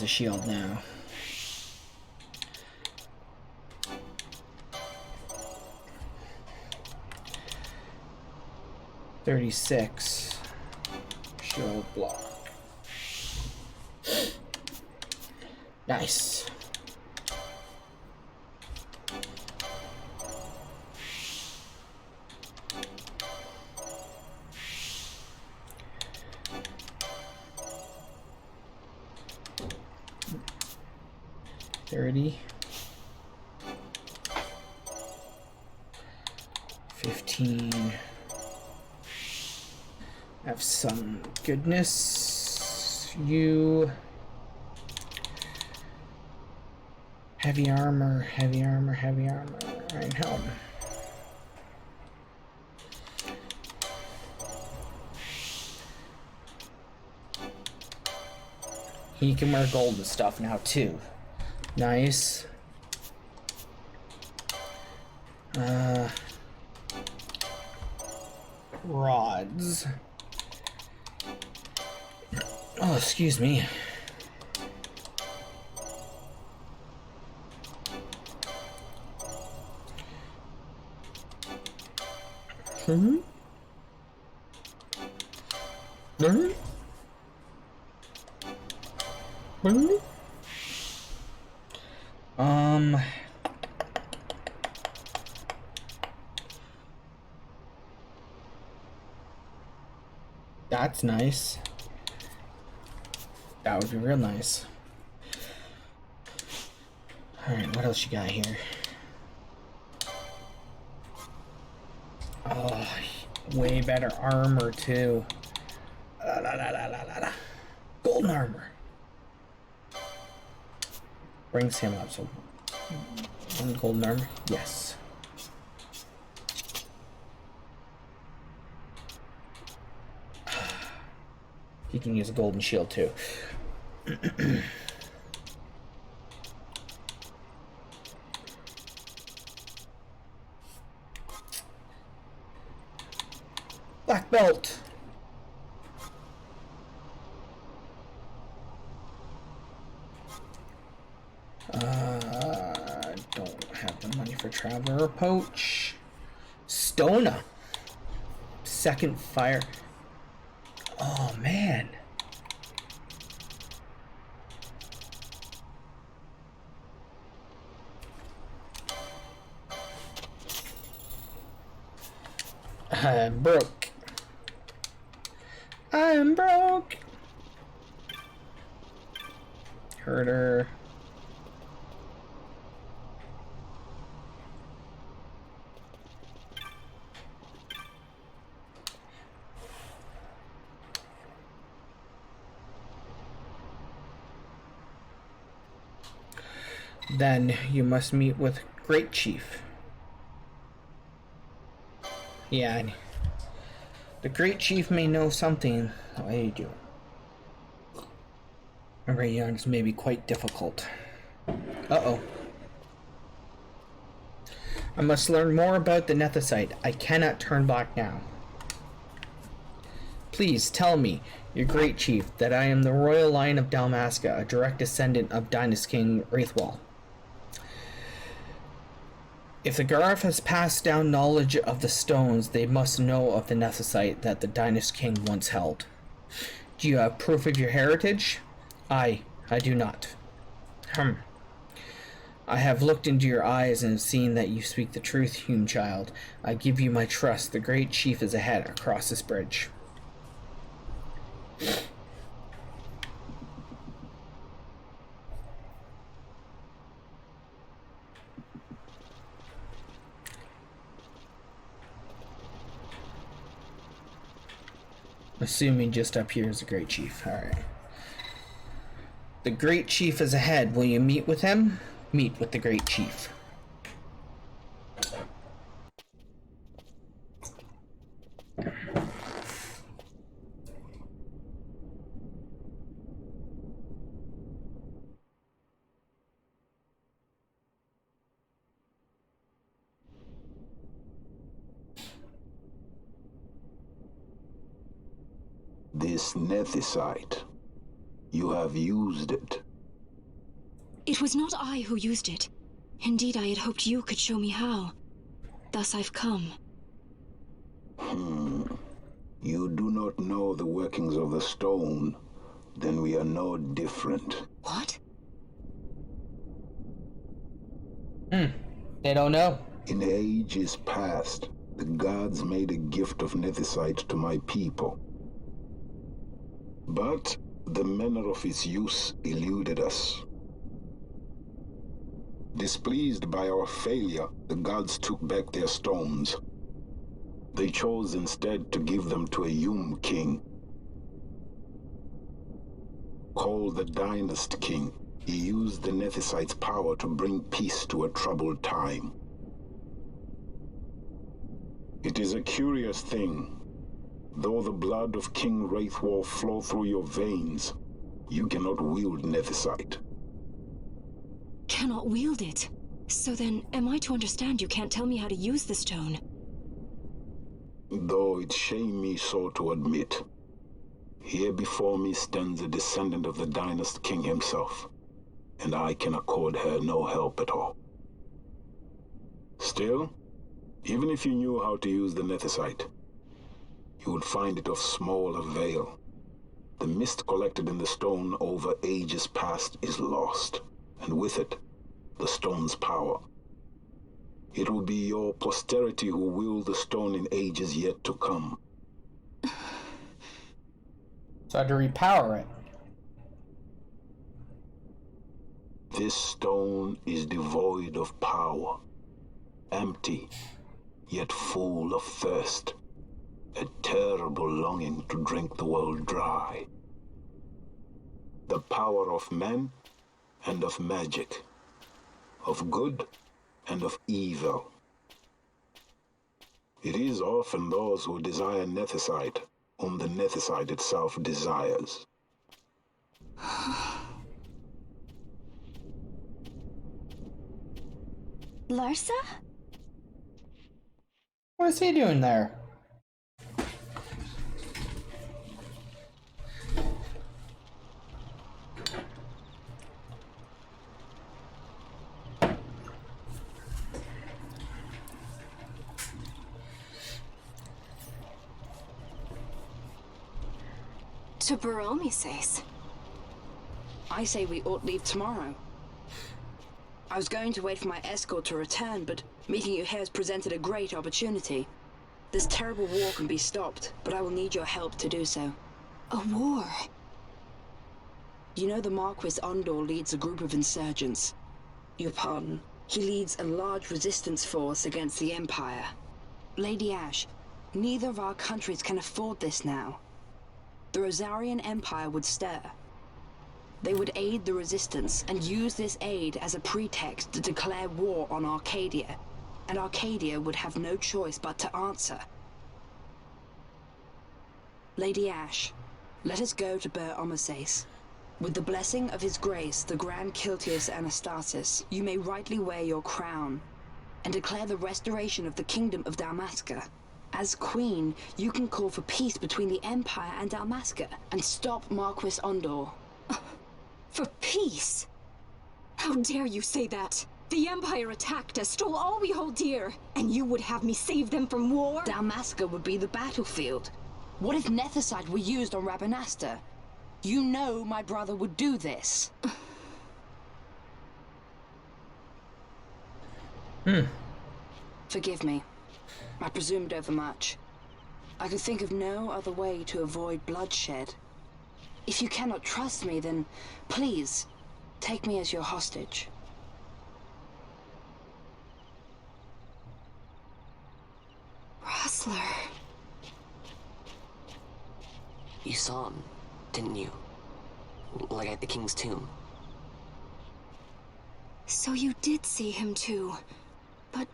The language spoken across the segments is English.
shield now. $36 shield block. Nice. $30. 15. Have some goodness. You heavy armor, heavy armor, heavy armor. Iron helm. He can wear gold and stuff now too. Nice. Rods. Oh, excuse me. Mm-hmm. Mm-hmm. Mm-hmm. That's nice. That would be real nice. Alright, what else you got here? Oh, way better armor too. Golden armor. Brings him up, so one golden armor, yes. He can use a golden shield too. Black belt. Don't have the money for traveler or poach. Stona. Second fire. Oh man. I'm broke. I'm broke. Herder. Then you must meet with Great Chief. Yeah, the Great Chief may know something. How you do? Rayons may be quite difficult. Uh-oh. I must learn more about the Nethicite. I cannot turn back now. Please tell me, your Great Chief, that I am the royal line of Dalmasca, a direct descendant of Dynast King Wraithwall. If the Garth has passed down knowledge of the stones, they must know of the Nethicite that the Dynast King once held. Do you have proof of your heritage? I do not. I have looked into your eyes and have seen that you speak the truth, human child. I give you my trust. The Great Chief is ahead across this bridge. Assuming just up here is the Great Chief. Alright. The Great Chief is ahead. Will you meet with him? Meet with the Great Chief. This Nethicite, you have used it. It was not I who used it. Indeed, I had hoped you could show me how. Thus I've come. You do not know the workings of the stone, then we are no different. What? They don't know. In ages past, the gods made a gift of nethicite to my people. But the manner of its use eluded us. Displeased by our failure, the gods took back their stones. They chose instead to give them to a Yum king. Called the Dynast King, he used the nethicite's power to bring peace to a troubled time. It is a curious thing. Though the blood of King Wraithwolf flow through your veins, you cannot wield nethicite. Cannot wield it. So then, am I to understand you can't tell me how to use the stone? Though it shame me so to admit, here before me stands a descendant of the Dynast King himself, and I can accord her no help at all. Still, even if you knew how to use the nethicite, you would find it of small avail. The mist collected in the stone over ages past is lost, and with it, the stone's power. It will be your posterity who wield the stone in ages yet to come. So I had to repower it. This stone is devoid of power, empty, yet full of thirst, a terrible longing to drink the world dry. The power of men and of magic, of good and of evil. It is often those who desire nethicite whom the nethicite itself desires. Larsa? What is he doing there? To Baromi says. I say we ought leave tomorrow. I was going to wait for my escort to return, but meeting you here has presented a great opportunity. This terrible war can be stopped, but I will need your help to do so. A war? You know the Marquis Ondor leads a group of insurgents. Your pardon. He leads a large resistance force against the Empire. Lady Ash, neither of our countries can afford this now. The Rosarian Empire would stir. They would aid the resistance and use this aid as a pretext to declare war on Arcadia, and Arcadia would have no choice but to answer. Lady Ash, let us go to Ber Omases. With the blessing of His Grace, the Grand Kiltius Anastasis, you may rightly wear your crown and declare the restoration of the Kingdom of Dalmasca. As Queen, you can call for peace between the Empire and Dalmasca and stop Marquis Ondor. For peace? How dare you say that? The Empire attacked us, stole all we hold dear, and you would have me save them from war? Dalmasca would be the battlefield. What if nethicite were used on Rabanasta? You know my brother would do this. Forgive me. I presumed overmuch. I could think of no other way to avoid bloodshed. If you cannot trust me, then please, take me as your hostage. Rustler. You saw him, didn't you? Like at the King's tomb. So you did see him too. But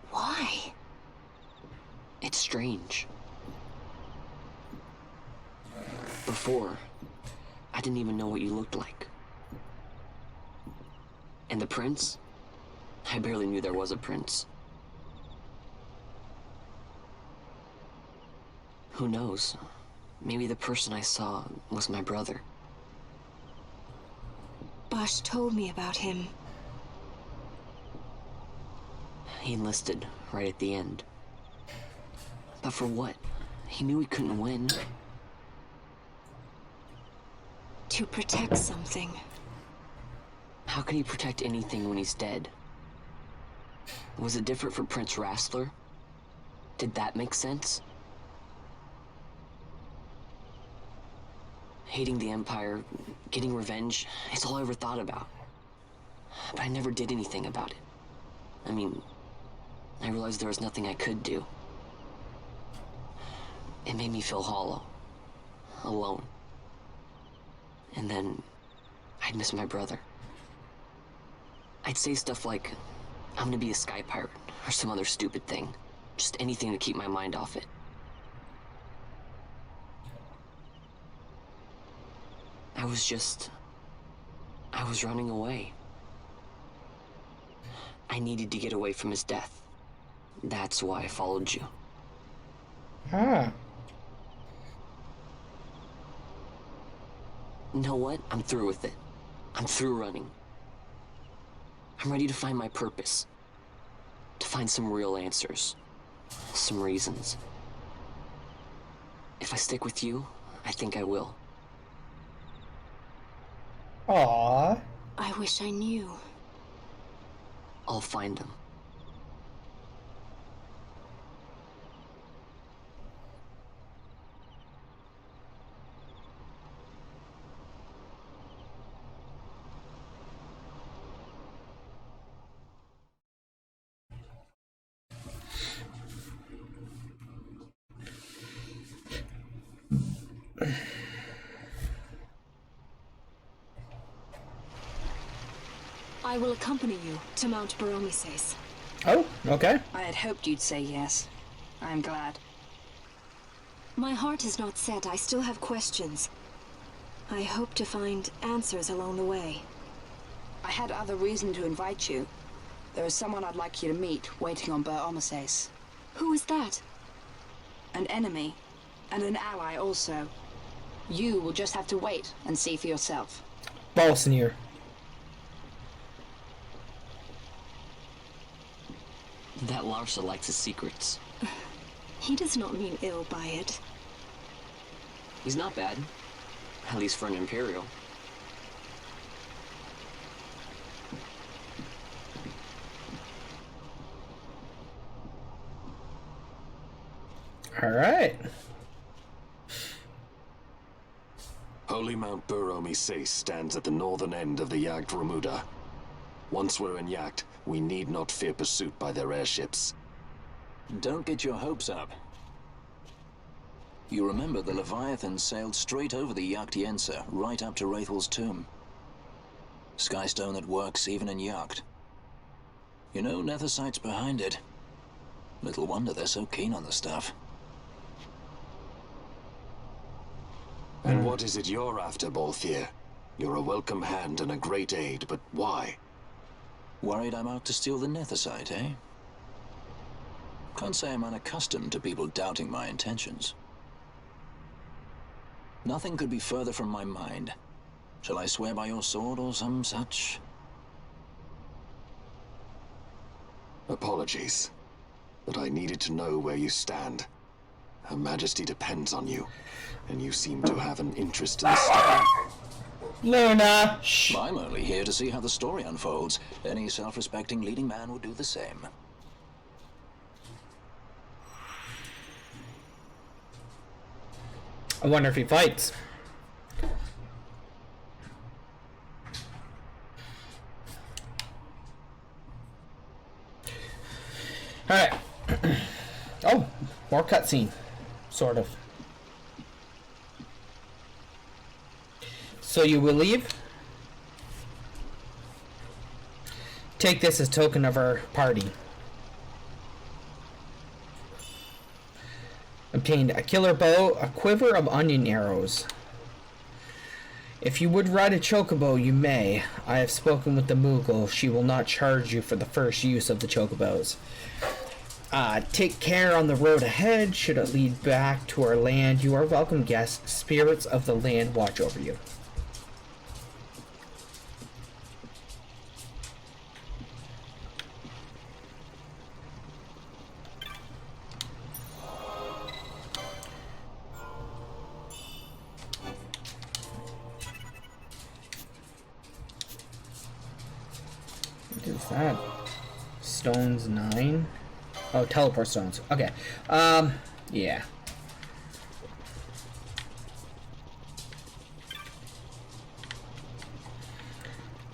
why? It's strange. Before, I didn't even know what you looked like. And the prince? I barely knew there was a prince. Who knows? Maybe the person I saw was my brother. Bash told me about him. He enlisted right at the end. But for what? He knew he couldn't win. To protect something. How can he protect anything when he's dead? Was it different for Prince Rastler? Did that make sense? Hating the Empire, getting revenge, it's all I ever thought about. But I never did anything about it. I mean, I realized there was nothing I could do. It made me feel hollow, alone. And then, I'd miss my brother. I'd say stuff like, I'm gonna be a sky pirate, or some other stupid thing. Just anything to keep my mind off it. I was running away. I needed to get away from his death. That's why I followed you. Ah. You know what? I'm through with it. I'm through running. I'm ready to find my purpose. To find some real answers. Some reasons. If I stick with you, I think I will. Aww. I wish I knew. I'll find them. I will accompany you to Mount Baromises. Oh, okay. I had hoped you'd say yes. I'm glad. My heart is not set. I still have questions. I hope to find answers along the way. I had other reason to invite you. There is someone I'd like you to meet waiting on Baromises. Who is that? An enemy, and an ally also. You will just have to wait and see for yourself. Balsneer. That Larsa likes his secrets. He does not mean ill by it. He's not bad. At least for an Imperial. Alright. Holy Mount Baromises stands at the northern end of the Jagd Remuda. Once we're in Jagd, we need not fear pursuit by their airships. Don't get your hopes up. You remember the Leviathan sailed straight over the Jagd right up to Wraithel's tomb. Skystone that works even in Jagd. You know, Nethersight's behind it. Little wonder they're so keen on the stuff. And what is it you're after, Balthier? You're a welcome hand and a great aid, but why? Worried I'm out to steal the Nethersight, eh? Can't say I'm unaccustomed to people doubting my intentions. Nothing could be further from my mind. Shall I swear by your sword or some such? Apologies, but I needed to know where you stand. Her Majesty depends on you, and you seem to have an interest in the stone. Luna! Shh. I'm only here to see how the story unfolds. Any self-respecting leading man would do the same. I wonder if he fights. Alright. Oh, more cutscene. Sort of. So you will leave? Take this as token of our party. Obtained a killer bow, a quiver of onion arrows. If you would ride a chocobo, you may. I have spoken with the Moogle. She will not charge you for the first use of the chocobos. Take care on the road ahead. Should it lead back to our land, you are welcome guests. Spirits of the land watch over you. that? Stones 9? Oh, teleport stones. Okay. Yeah.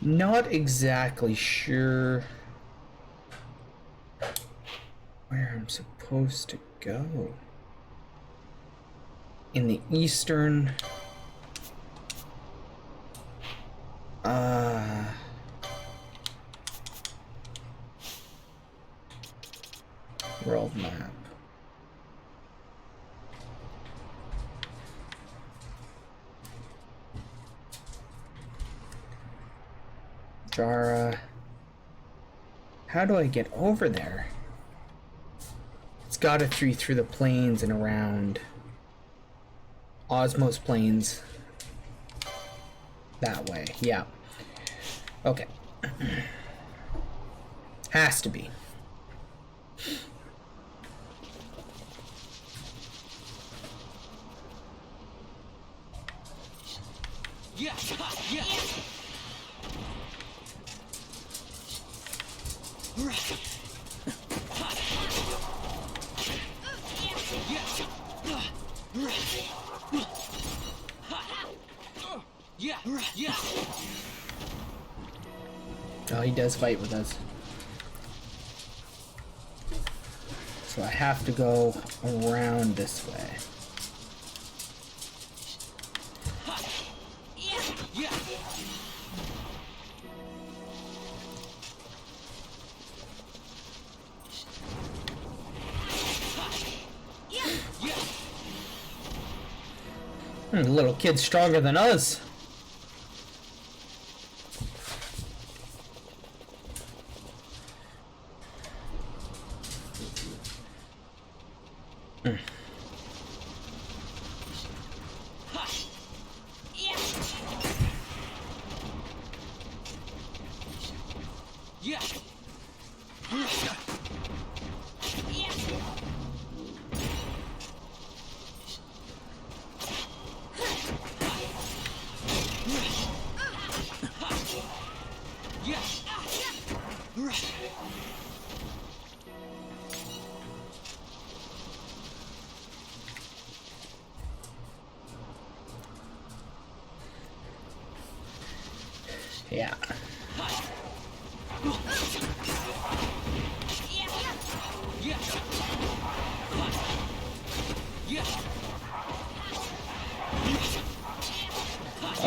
Not exactly sure where I'm supposed to go. In the eastern... world map. Jara. How do I get over there? It's gotta be through the plains and around Osmos Plains. That way, yeah. Okay. Has to be. Yes! Yes! Oh, he does fight with us. So I have to go around this way. The little kid's stronger than us. Yeah.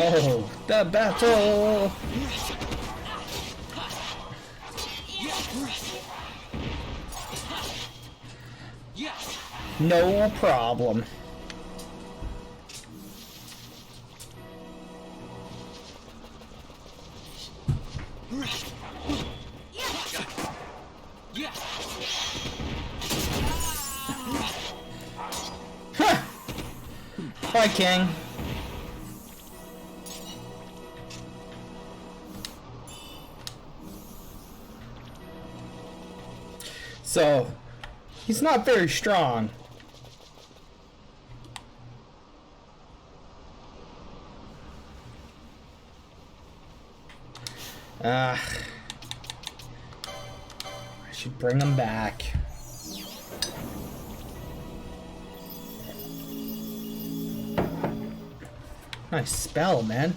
Oh, the battle! No problem. Huh. Bye, King. So, he's not very strong. I should bring him back. Nice spell, man.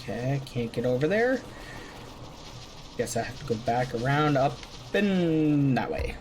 Okay, can't get over there. Guess I have to go back around, up, and that way.